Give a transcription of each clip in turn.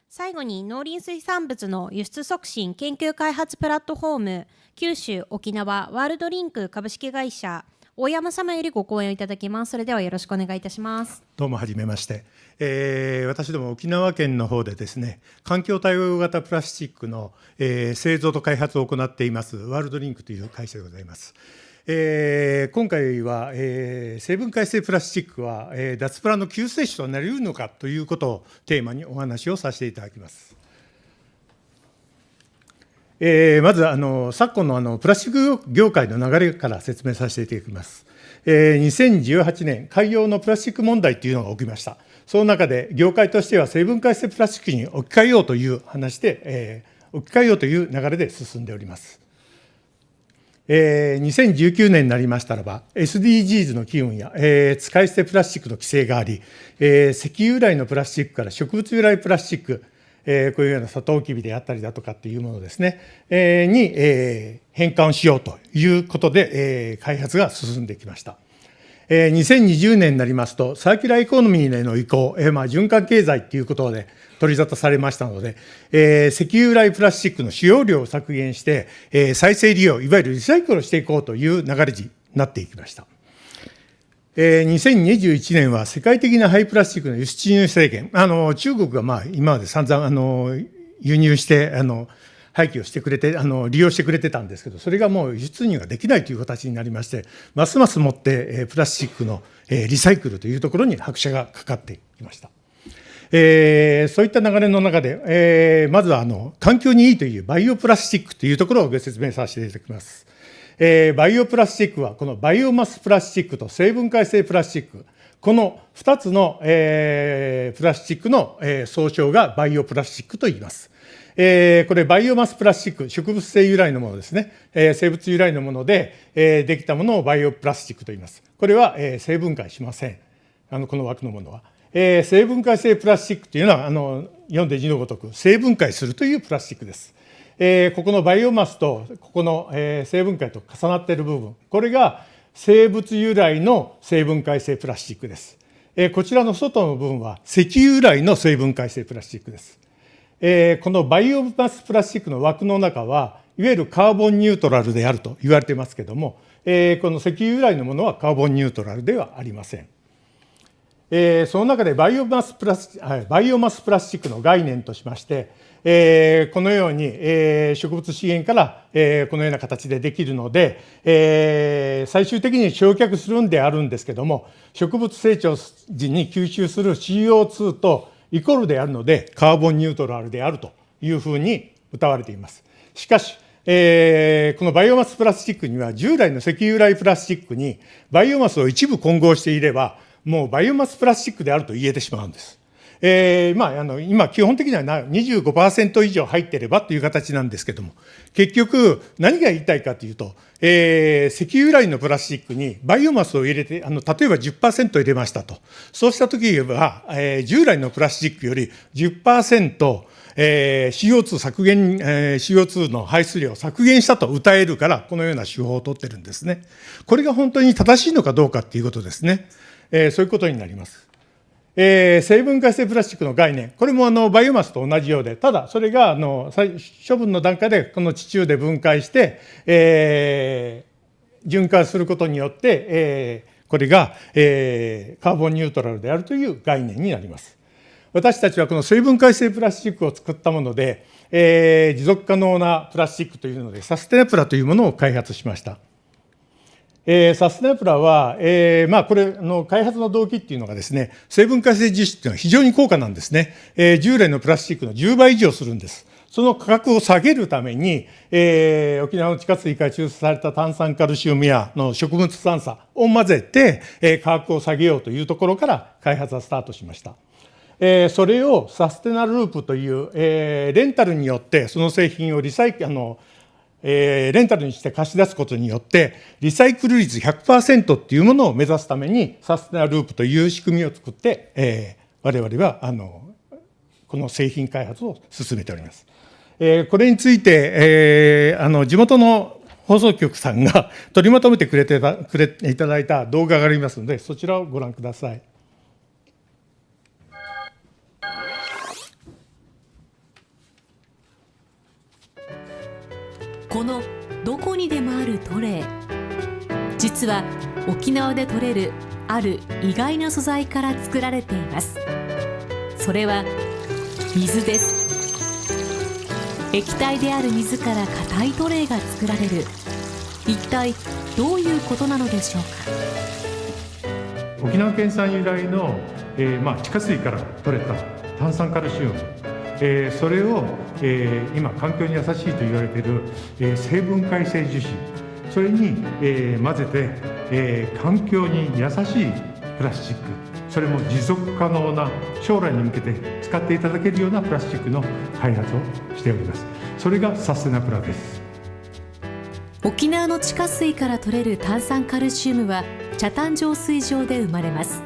最後に農林水産物の輸出促進研究開発プラットフォーム九州沖縄ワールドリンク株式会社大山様よりご講演をいただきます。それではよろしくお願いいたします。どうもはじめまして、私ども沖縄県の方でですね、環境対応型プラスチックの、製造と開発を行っていますワールドリンクという会社でございます。今回は、生分解性プラスチックは、脱プラの救世主となり得るのかということをテーマにお話をさせていただきます。まず昨今のプラスチック業界の流れから説明させていただきます。2018年、海洋のプラスチック問題というのが起きました。その中で、業界としては生分解性プラスチックに置き換えようという話で、置き換えようという流れで進んでおります。2019年になりましたらば、SDGs の機運や、使い捨てプラスチックの規制があり、石油由来のプラスチックから植物由来プラスチック、こういうようなサトウキビであったりだとかっていうものですね、に、変換をしようということで、開発が進んできました。2020年になりますと、サーキュラーエコノミーへの移行、循環経済ということで取り沙汰されましたので、石油由来プラスチックの使用量を削減して、再生利用、いわゆるリサイクルをしていこうという流れになっていきました。2021年は世界的な廃プラスチックの輸出入制限、中国が今まで散々輸入して廃棄をしてくれて利用してくれてたんですけど、それがもう輸出入ができないという形になりまして、ますますもってプラスチックのリサイクルというところに拍車がかかってきました。そういった流れの中で、まずは環境にいいというバイオプラスチックというところをご説明させていただきます。バイオプラスチックは、このバイオマスプラスチックと生分解性プラスチック、この2つの、プラスチックの、総称がバイオプラスチックと言います。これ、バイオマスプラスチック、植物性由来のものですね、生物由来のもので、できたものをバイオプラスチックと言います。これは、生分解しません。この枠のものは。生分解性プラスチックというのは、読んで字のごとく、生分解するというプラスチックです。ここのバイオマスと、ここの生分解と重なっている部分、これが生物由来の生分解性プラスチックです。こちらの外の部分は石油由来の生分解性プラスチックです。このバイオマスプラスチックの枠の中は、いわゆるカーボンニュートラルであると言われていますけれども、この石油由来のものはカーボンニュートラルではありません。その中でバイオマスプラスチックの概念としまして、このように、植物資源から、このような形でできるので、最終的に焼却するんであるんですけども、植物成長時に吸収する CO2 とイコールであるので、カーボンニュートラルであるというふうに謳われています。しかし、このバイオマスプラスチックには、従来の石油由来プラスチックにバイオマスを一部混合していれば、もうバイオマスプラスチックであると言えてしまうんです。今、基本的には25% 以上入っていればという形なんですけれども、結局、何が言いたいかというと、石油由来のプラスチックにバイオマスを入れて、例えば 10% 入れましたと。そうしたときは、従来のプラスチックより 10%、CO2 削減、CO2 の排出量を削減したと謳えるから、このような手法を取ってるんですね。これが本当に正しいのかどうかということですね。そういうことになります。生分解性プラスチックの概念、これもバイオマスと同じようで、ただそれが処分の段階でこの地中で分解して、循環することによって、これが、カーボンニュートラルであるという概念になります。私たちはこの生分解性プラスチックを作ったもので、持続可能なプラスチックというので、サステナプラというものを開発しました。サステナプラは、これの開発の動機っていうのがですね、生分解性樹脂っていうのは非常に高価なんですね。従来のプラスチックの10倍以上するんです。その価格を下げるために、沖縄の地下水から抽出された炭酸カルシウムやの植物酸素を混ぜて、価格を下げようというところから開発はスタートしました。それをサステナループという、レンタルによってその製品をレンタルにして貸し出すことによって、リサイクル率 100% っていうものを目指すために、サステナループという仕組みを作って、我々はこの製品開発を進めております。これについて、地元の放送局さんが取りまとめていただいた動画がありますので、そちらをご覧ください。このどこにでもあるトレイ、実は沖縄で採れるある意外な素材から作られています。それは水です。液体である水から硬いトレイが作られる。一体どういうことなのでしょうか。沖縄県産由来の、地下水から取れた炭酸カルシウム、それを、今環境に優しいと言われている、生分解性樹脂、それに、混ぜて、環境に優しいプラスチック、それも持続可能な将来に向けて使っていただけるようなプラスチックの開発をしております。それがサステナプラです。沖縄の地下水から取れる炭酸カルシウムは北谷浄水場で生まれます。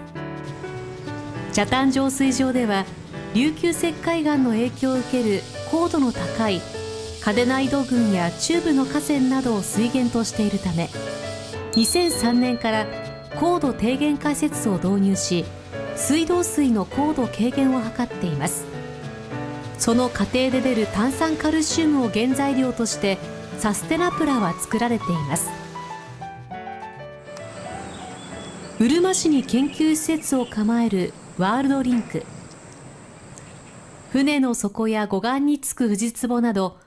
北谷浄水場では琉球石灰岩の影響を受ける高度の高い嘉手納土群や中部の河川などを水源としているため、2003年から高度低減化施設を導入し、水道水の高度軽減を図っています。その過程で出る炭酸カルシウムを原材料としてサステナプラは作られています。うるま市に研究施設を構えるワールドリンク。船の底や護岸につくフジツボなど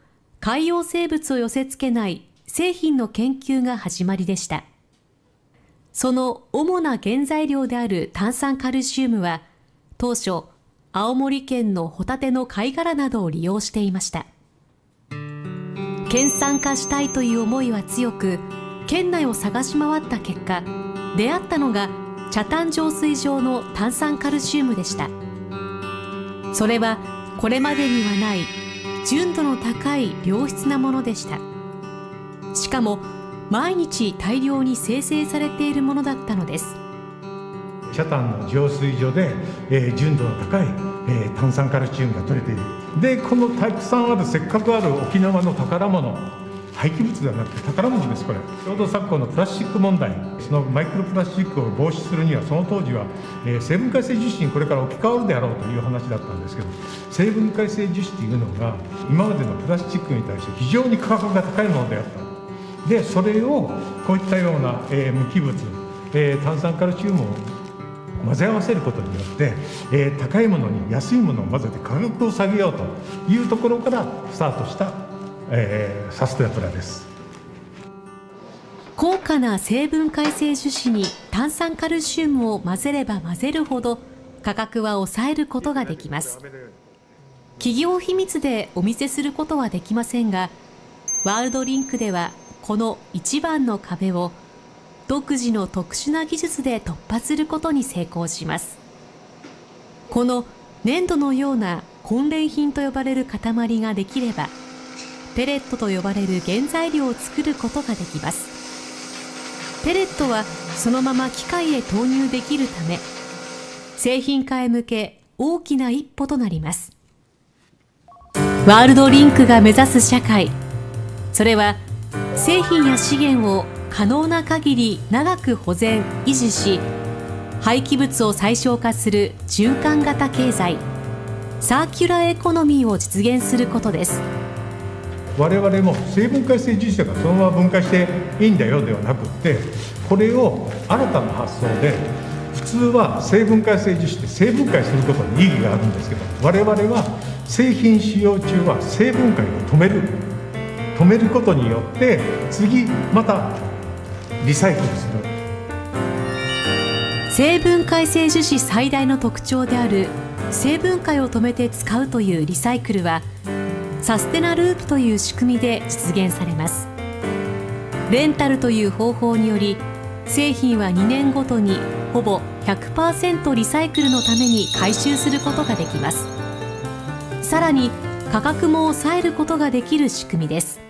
海洋生物を寄せ付けない製品の研究が始まりでした。その主な原材料である炭酸カルシウムは当初青森県のホタテの貝殻などを利用していました。県産化したいという思いは強く、県内を探し回った結果、出会ったのが北谷浄水場の炭酸カルシウムでした。それはこれまでにはない純度の高い良質なものでした。しかも毎日大量に生成されているものだったのです。北谷の浄水場で、純度の高い、炭酸カルシウムが取れている。でこのたくさんある、せっかくある沖縄の宝物、廃棄物ではなくて宝物です。これちょうど昨今のプラスチック問題、そのマイクロプラスチックを防止するには、その当時は、生分解性樹脂にこれから置き換わるであろうという話だったんですけど、生分解性樹脂というのが今までのプラスチックに対して非常に価格が高いものであった。でそれをこういったような、無機物、炭酸カルシウムを混ぜ合わせることによって、高いものに安いものを混ぜて価格を下げようというところからスタートした、サステナプラです。高価な生分解性樹脂に炭酸カルシウムを混ぜれば混ぜるほど価格は抑えることができます。企業秘密でお見せすることはできませんが、ワールドリンクではこの一番の壁を独自の特殊な技術で突破することに成功します。この粘土のような混煉品と呼ばれる塊ができれば、ペレットと呼ばれる原材料を作ることができます。ペレットはそのまま機械へ投入できるため、製品化へ向け大きな一歩となります。ワールドリンクが目指す社会、それは製品や資源を可能な限り長く保全・維持し、廃棄物を最小化する循環型経済、サーキュラーエコノミーを実現することです。我々も生分解性樹脂だからそのまま分解していいんだよではなくって、これを新たな発想で、普通は生分解性樹脂って生分解することに意義があるんですけど、我々は製品使用中は生分解を止めることによって、次またリサイクルする。生分解性樹脂最大の特徴である生分解を止めて使うというリサイクルは、サステナループという仕組みで実現されます。レンタルという方法により、製品は2年ごとにほぼ 100% リサイクルのために回収することができます。さらに価格も抑えることができる仕組みです。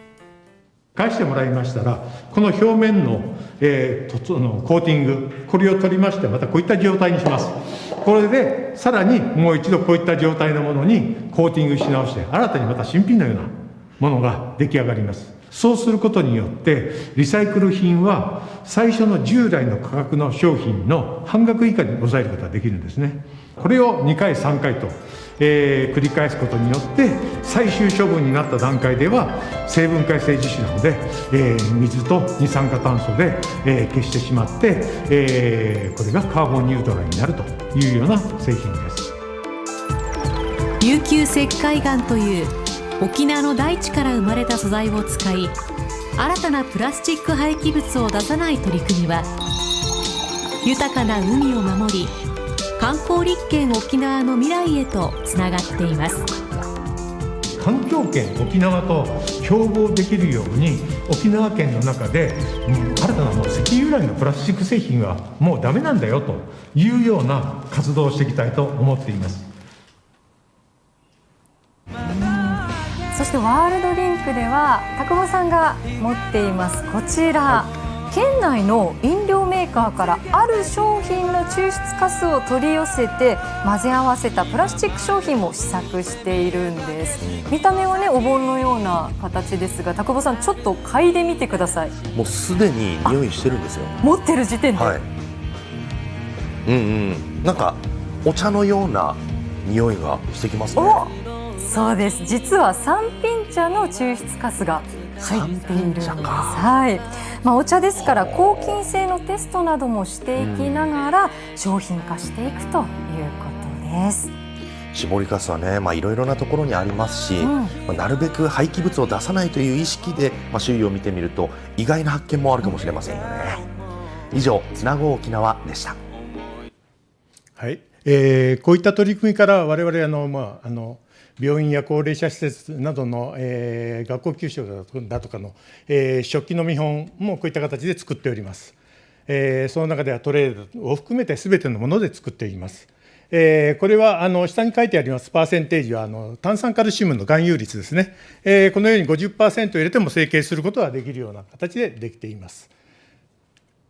返してもらいましたら、この表面の、コーティング、これを取りまして、またこういった状態にします。これでさらにもう一度こういった状態のものにコーティングし直して、新たにまた新品のようなものが出来上がります。そうすることによって、リサイクル品は最初の従来の価格の商品の半額以下に抑えることができるんですね。これを2回3回と、繰り返すことによって最終処分になった段階では生分解性樹脂なので、水と二酸化炭素で、消してしまって、これがカーボンニュートラルになるというような製品です。琉球石灰岩という沖縄の大地から生まれた素材を使い、新たなプラスチック廃棄物を出さない取り組みは、豊かな海を守り、観光立県沖縄の未来へとつながっています。環境圏沖縄と競合できるように、沖縄県の中で、新たなもう石油由来のプラスチック製品はもうダメなんだよというような活動をしていきたいと思っています。そしてワールドリンクでは田久保さんが持っていますこちら、県内の飲料メーカーからある商品の抽出カスを取り寄せて混ぜ合わせたプラスチック商品も試作しているんです。見た目はねお盆のような形ですが、田久保さんちょっと嗅いでみてください。もうすでに匂いしてるんですよ。持ってる時点で、はい、なんかお茶のような匂いがしてきますね。そうです。実は三品茶の抽出カスが入っているんです。はい。お茶ですから抗菌性のテストなどもしていきながら商品化していくということです。搾りかすはね、いろいろなところにありますし、なるべく廃棄物を出さないという意識で、周囲を見てみると意外な発見もあるかもしれませんよね。以上、つなご沖縄でした。はい、こういった取り組みから我々病院や高齢者施設などの、学校給食だとかの、食器の見本もこういった形で作っております。その中ではトレーを含めてすべてのもので作っています。これは下に書いてありますパーセンテージは炭酸カルシウムの含有率ですね。このように 50% 入れても成形することができるような形でできています。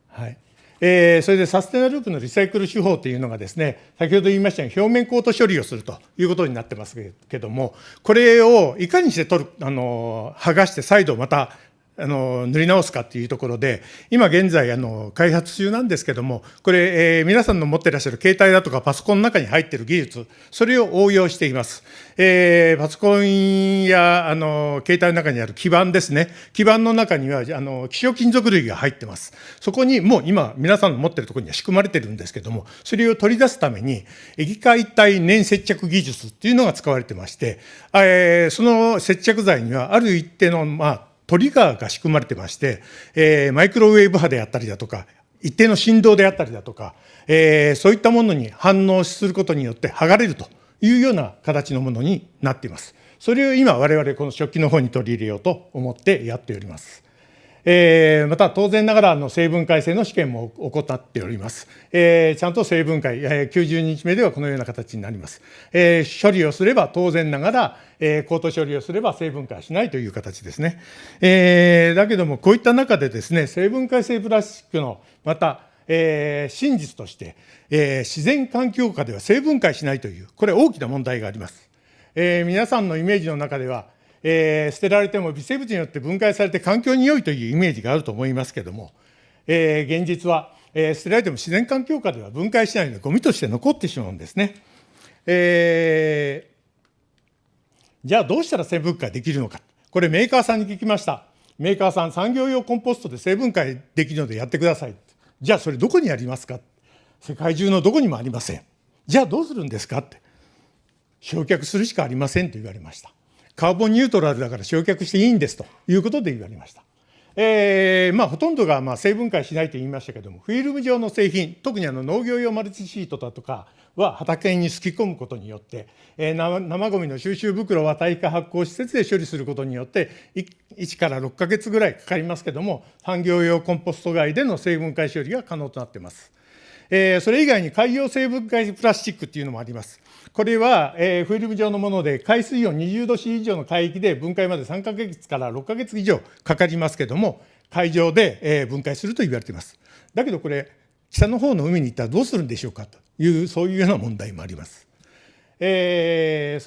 はい。それでサステナループのリサイクル手法というのがですね、先ほど言いましたように表面コート処理をするということになってますけども、これをいかにして剥がして再度また塗り直すかというところで、今現在開発中なんですけども、これ、皆さんの持っていらっしゃる携帯だとかパソコンの中に入っている技術、それを応用しています。パソコンや携帯の中にある基板ですね、基板の中には希少金属類が入ってます。そこにもう今皆さんの持っているところには仕組まれているんですけども、それを取り出すために液解体粘接着技術っていうのが使われてまして、その接着剤にはある一定のトリガーが仕組まれてまして、マイクロウェーブ波であったりだとか、一定の振動であったりだとか、そういったものに反応することによって剥がれるというような形のものになっています。それを今我々この食器の方に取り入れようと思ってやっております。また当然ながら生分解性の試験も行っております。ちゃんと生分解、90日目ではこのような形になります。処理をすれば当然ながら、コート処理をすれば生分解しないという形ですね。だけどもこういった中でですね、生分解性プラスチックのまた、真実として、自然環境下では生分解しないという、これ大きな問題があります。皆さんのイメージの中では捨てられても微生物によって分解されて環境に良いというイメージがあると思いますけれども、現実は、捨てられても自然環境下では分解しないのでゴミとして残ってしまうんですね。じゃあどうしたら生分解できるのか、これメーカーさんに聞きました。メーカーさん、産業用コンポストで生分解できるのでやってください。じゃあそれどこにありますか。世界中のどこにもありません。じゃあどうするんですかって、焼却するしかありませんと言われました。カーボンニュートラルだから焼却していいんですということで言われました。ほとんどが生分解しないと言いましたけれども、フィルム状の製品、特に農業用マルチシートだとかは畑にすき込むことによって、生ごみの収集袋は耐火発酵施設で処理することによって1から6ヶ月ぐらいかかりますけれども、産業用コンポスト外での生分解処理が可能となっています。それ以外に海洋生分解プラスチックというのもあります。これは、フィルム状のもので、海水温20度 C 以上の海域で分解まで3ヶ月から6ヶ月以上かかりますけれども、海上で、分解すると言われています。だけどこれ、北の方の海に行ったらどうするんでしょうかという、そういうような問題もあります。そ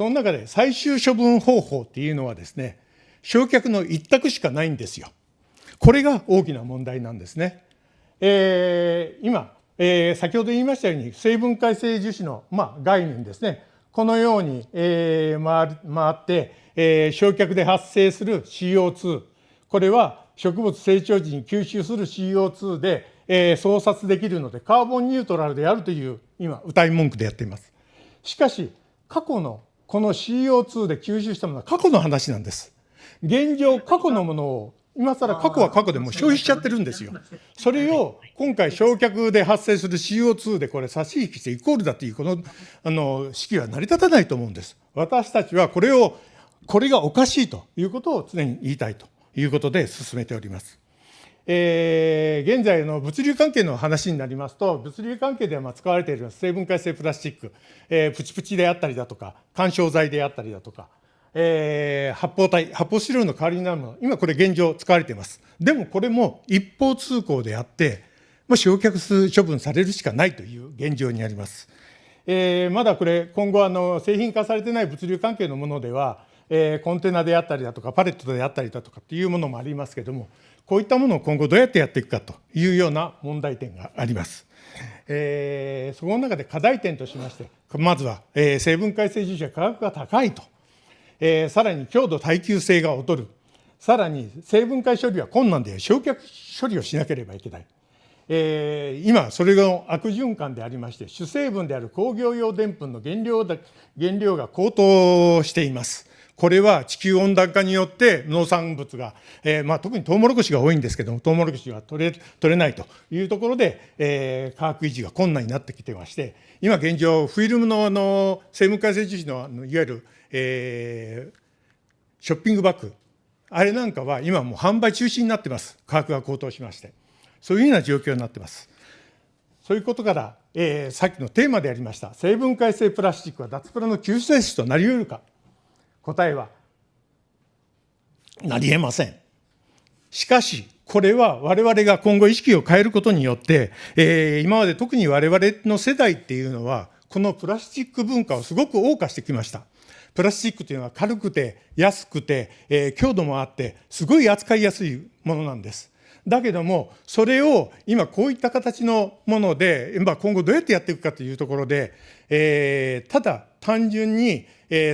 の中で最終処分方法っていうのはですね、焼却の一択しかないんですよ。これが大きな問題なんですね。今、先ほど言いましたように生分解性樹脂の概念ですね、このように、回って、焼却で発生する CO2、これは植物成長時に吸収する CO2 で、創殺できるのでカーボンニュートラルであるという今謳い文句でやっています。しかし過去のこの CO2 で吸収したものは過去の話なんです。現状過去のものを今更過去は過去でもう消費しちゃってるんですよ。それを今回焼却で発生する CO2 でこれ差し引きしてイコールだというこの式は成り立たないと思うんです。私たちはこれがおかしいということを常に言いたいということで進めております。現在の物流関係の話になりますと、物流関係では使われている生分解性プラスチック、プチプチであったりだとか、緩衝材であったりだとか、発泡スチロールの代わりになるもの、今これ現状使われています。でもこれも一方通行であって、焼却処分されるしかないという現状にあります。まだこれ今後製品化されてない物流関係のものでは、コンテナであったりだとかパレットであったりだとかっていうものもありますけれども、こういったものを今後どうやってやっていくかというような問題点があります。その中で課題点としまして、まずは、生分解性樹脂は価格が高いと、さらに強度耐久性が劣る、さらに生分解処理は困難で焼却処理をしなければいけない。今それが悪循環でありまして、主成分である工業用でんぷんの原料が高騰しています。これは地球温暖化によって農産物が、特にトウモロコシが多いんですけども、トウモロコシが取れないというところで、価格維持が困難になってきてまして、今現状フィルムの生分解性樹脂のいわゆる、ショッピングバッグ、あれなんかは今もう販売中止になってます。価格が高騰しまして、そういうような状況になってます。そういうことから、さっきのテーマでありました生分解性プラスチックは脱プラの救世主となり得るか。答えはなり得ません。しかしこれは我々が今後意識を変えることによって、今まで特に我々の世代っていうのはこのプラスチック文化をすごく謳歌してきました。プラスチックというのは軽くて安くて、強度もあってすごい扱いやすいものなんです。だけどもそれを今こういった形のもので、今後どうやってやっていくかというところで、ただ単純に、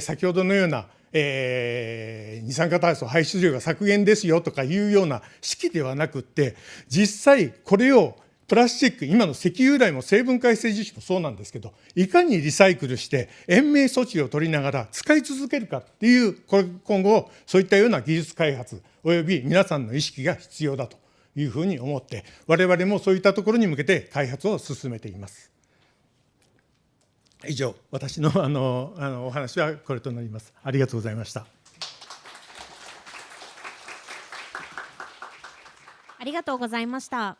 先ほどのような二酸化炭素排出量が削減ですよとかいうような式ではなくって、実際これをプラスチック、今の石油由来も生分解性樹脂もそうなんですけど、いかにリサイクルして延命措置を取りながら使い続けるかっていう、今後そういったような技術開発および皆さんの意識が必要だというふうに思って、我々もそういったところに向けて開発を進めています。以上、私のお話はこれとなります。ありがとうございました。ありがとうございました。